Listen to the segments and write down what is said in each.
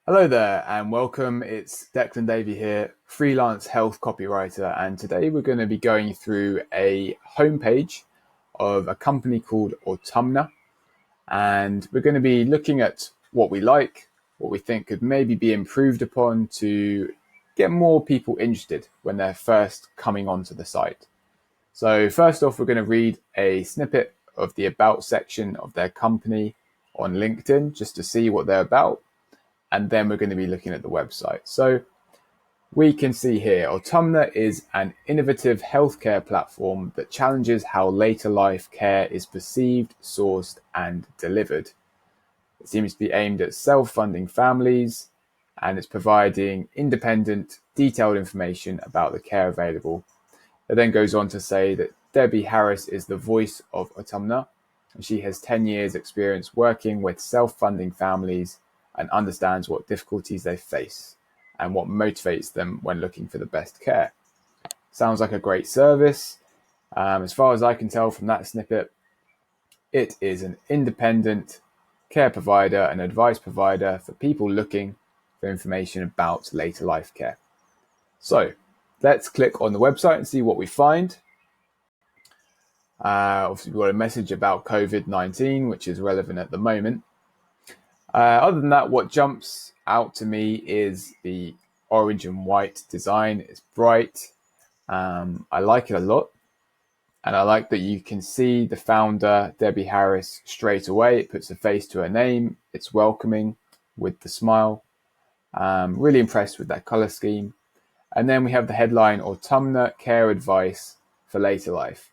Hello there and welcome. It's Declan Davey here, freelance health copywriter, and today we're going to be going through a homepage of a company called Autumna, and we're going to be looking at what we like, what we think could maybe be improved upon to get more people interested when they're first coming onto the site. So first off, we're going to read a snippet of the About section of their company on LinkedIn just to see what they're about. And then we're going to be looking at the website. So we can see here, Autumna is an innovative healthcare platform that challenges how later life care is perceived, sourced, and delivered. It seems to be aimed at self-funding families, and it's providing independent, detailed information about the care available. It then goes on to say that Debbie Harris is the voice of Autumna, and she has 10 years experience working with self-funding families and understands what difficulties they face and what motivates them when looking for the best care. Sounds like a great service. As far as I can tell from that snippet, it is an independent care provider and advice provider for people looking for information about later life care. So let's click on the website and see what we find. Obviously, we've got a message about COVID-19, which is relevant at the moment. Other than that, what jumps out to me is the orange and white design. It's bright. I like it a lot. And I like that you can see the founder, Debbie Harris, straight away. It puts a face to her name. It's welcoming with the smile. Really impressed with that color scheme. And then we have the headline, Autumna Care Advice for Later Life.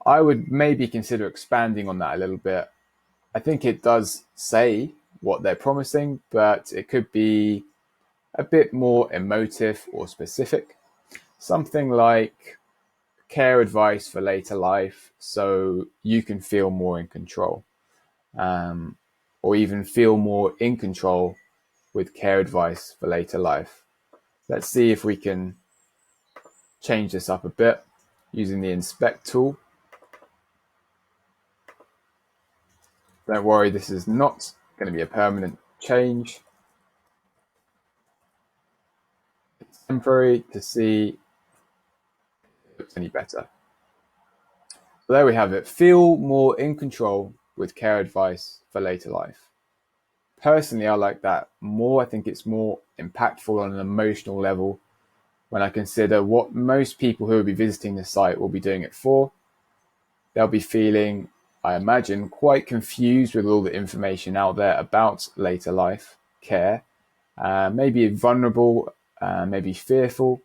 I would maybe consider expanding on that a little bit. I think it does say what they're promising, but it could be a bit more emotive or specific. Something like care advice for later life so you can feel more in control, or even feel more in control with care advice for later life. Let's see if we can change this up a bit using the inspect tool. Don't worry, this is not going to be a permanent change. It's temporary to see if it looks any better. So there we have it. Feel more in control with care advice for later life. Personally, I like that more. I think it's more impactful on an emotional level when I consider what most people who will be visiting the site will be doing it for. They'll be feeling, I imagine, quite confused with all the information out there about later life care, maybe vulnerable, maybe fearful.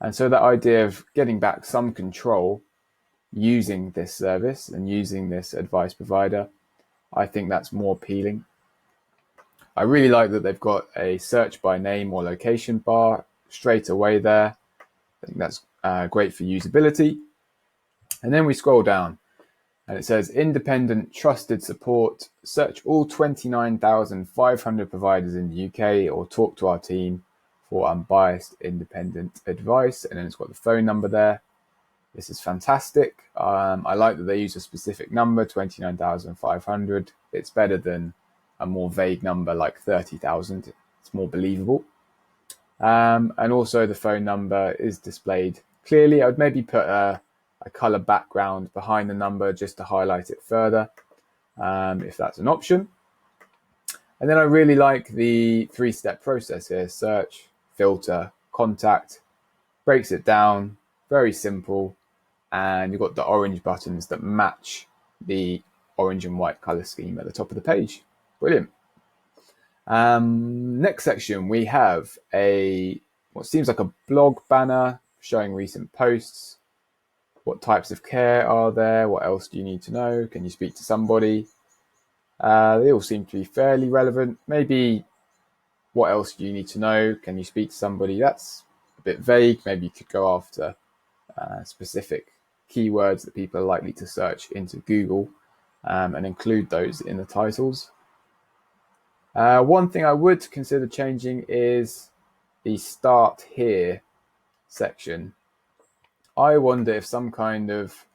And so that idea of getting back some control using this service and using this advice provider, I think that's more appealing. I really like that they've got a search by name or location bar straight away there. I think that's great for usability. And then we scroll down and it says independent trusted support. Search all 29,500 providers in the UK or talk to our team for unbiased independent advice. And then it's got the phone number there. This is fantastic. I like that they use a specific number, 29,500. It's better than a more vague number like 30,000. It's more believable. And also the phone number is displayed clearly. I would maybe put a color background behind the number just to highlight it further, if that's an option. And then I really like the 3-step process here: search, filter, contact. Breaks it down, very simple. And you've got the orange buttons that match the orange and white color scheme at the top of the page. Brilliant. Next section, we have what seems like a blog banner showing recent posts. What types of care are there? What else do you need to know? Can you speak to somebody? They all seem to be fairly relevant. Maybe what else do you need to know? Can you speak to somebody? That's a bit vague. Maybe you could go after specific keywords that people are likely to search into Google and include those in the titles. One thing I would consider changing is the Start Here section. I wonder if some kind of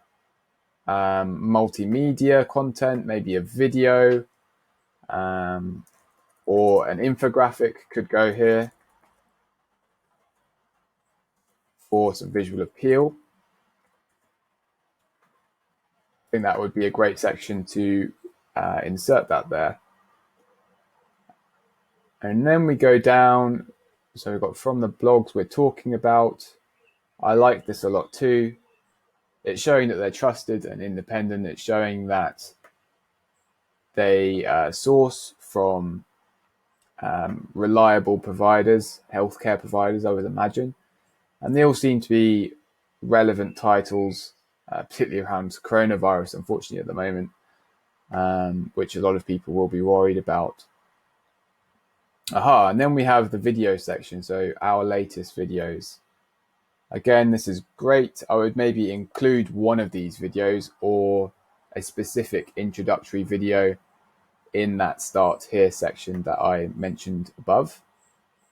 multimedia content, maybe a video, or an infographic could go here for some visual appeal. I think that would be a great section to insert that there. And then we go down. So we've got from the blogs we're talking about. I like this a lot too. It's showing that they're trusted and independent. It's showing that they source from reliable providers, healthcare providers, I would imagine. And they all seem to be relevant titles, particularly around coronavirus, unfortunately, at the moment, which a lot of people will be worried about. And then we have the video section, so our latest videos. Again, this is great. I would maybe include one of these videos or a specific introductory video in that Start Here section that I mentioned above.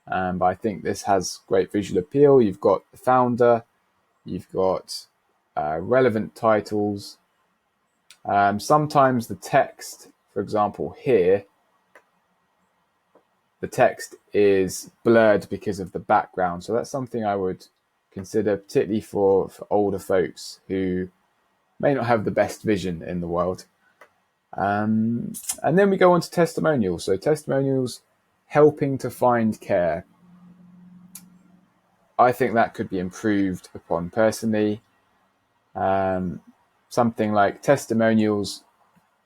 But I think this has great visual appeal. You've got the founder, you've got relevant titles. Sometimes the text, for example, here, the text is blurred because of the background. So that's something I would consider, particularly for older folks who may not have the best vision in the world. And then we go on to testimonials. So testimonials helping to find care. I think that could be improved upon personally. Something like testimonials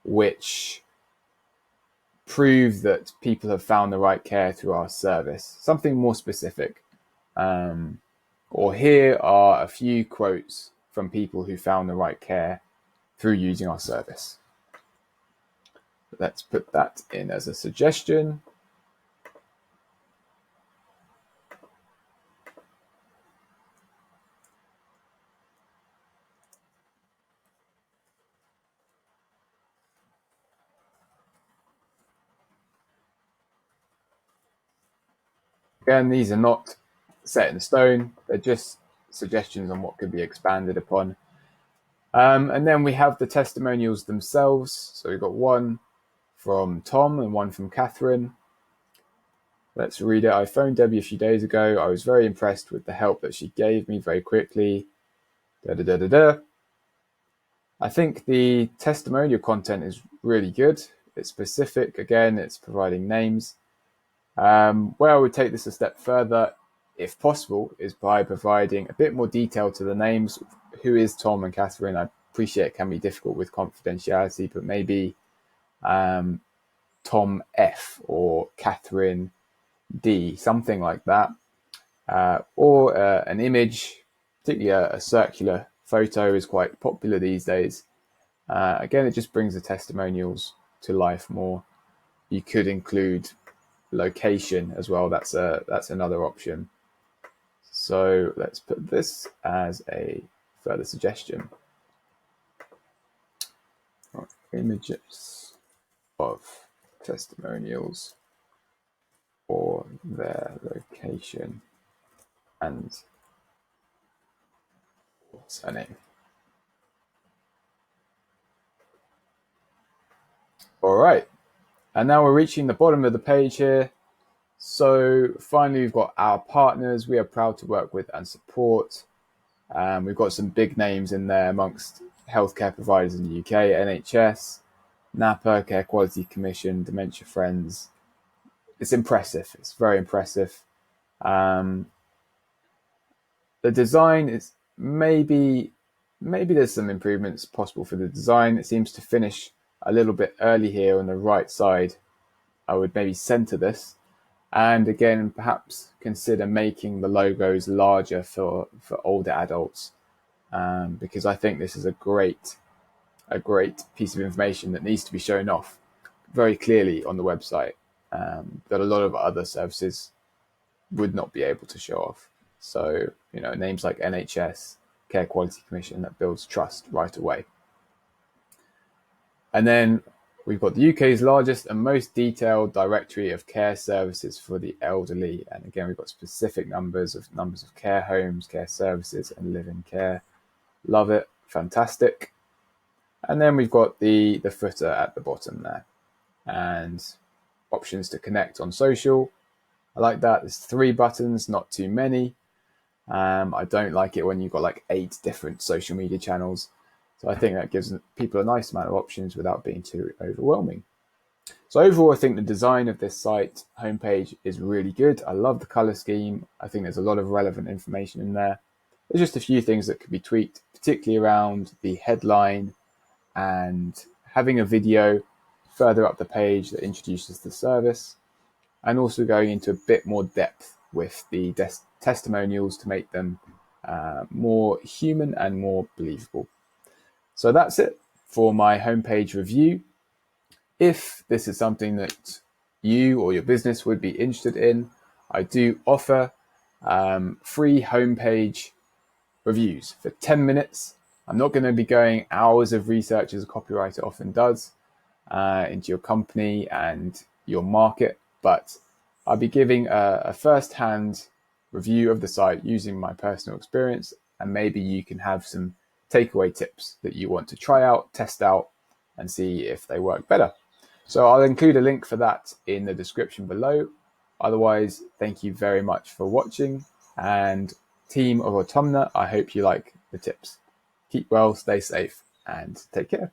which prove that people have found the right care through our service. Something more specific. Or here are a few quotes from people who found the right care through using our service. Let's put that in as a suggestion. Again, these are not set in stone. They're just suggestions on what could be expanded upon. And then we have the testimonials themselves. So we've got one from Tom and one from Catherine. Let's read it. I phoned Debbie a few days ago. I was very impressed with the help that she gave me very quickly. I think the testimonial content is really good. It's specific. Again, it's providing names. Where I would take this a step further, if possible, is by providing a bit more detail to the names. Who is Tom and Catherine? I appreciate it can be difficult with confidentiality, but maybe Tom F or Catherine D, something like that. Or an image, particularly a circular photo is quite popular these days. Again, it just brings the testimonials to life more. You could include location as well. That's another option. So let's put this as a further suggestion. Images of testimonials for their location and surname. All right, and now we're reaching the bottom of the page here. So finally, we've got our partners we are proud to work with and support. We've got some big names in there amongst healthcare providers in the UK: NHS, NAPA, Care Quality Commission, Dementia Friends. It's impressive. It's very impressive. The design is maybe there's some improvements possible for the design. It seems to finish a little bit early here on the right side. I would maybe center this. And again, perhaps consider making the logos larger for older adults, because I think this is a great piece of information that needs to be shown off very clearly on the website, that a lot of other services would not be able to show off. So, names like NHS, Care Quality Commission, that builds trust right away. And then we've got the UK's largest and most detailed directory of care services for the elderly. And again, we've got specific numbers of care homes, care services, and live-in care. Love it. Fantastic. And then we've got the footer at the bottom there. And options to connect on social. I like that. There's 3 buttons, not too many. I don't like it when you've got like 8 different social media channels. So I think that gives people a nice amount of options without being too overwhelming. So overall, I think the design of this site homepage is really good. I love the color scheme. I think there's a lot of relevant information in there. There's just a few things that could be tweaked, particularly around the headline and having a video further up the page that introduces the service, and also going into a bit more depth with the testimonials to make them more human and more believable. So that's it for my homepage review. If this is something that you or your business would be interested in, I do offer free homepage reviews for 10 minutes. I'm not going to be going hours of research as a copywriter often does into your company and your market, but I'll be giving a first-hand review of the site using my personal experience, and maybe you can have some takeaway tips that you want to try out, test out, and see if they work better. So I'll include a link for that in the description below. Otherwise, thank you very much for watching, and team of Autumna, I hope you like the tips. Keep well, stay safe, and take care.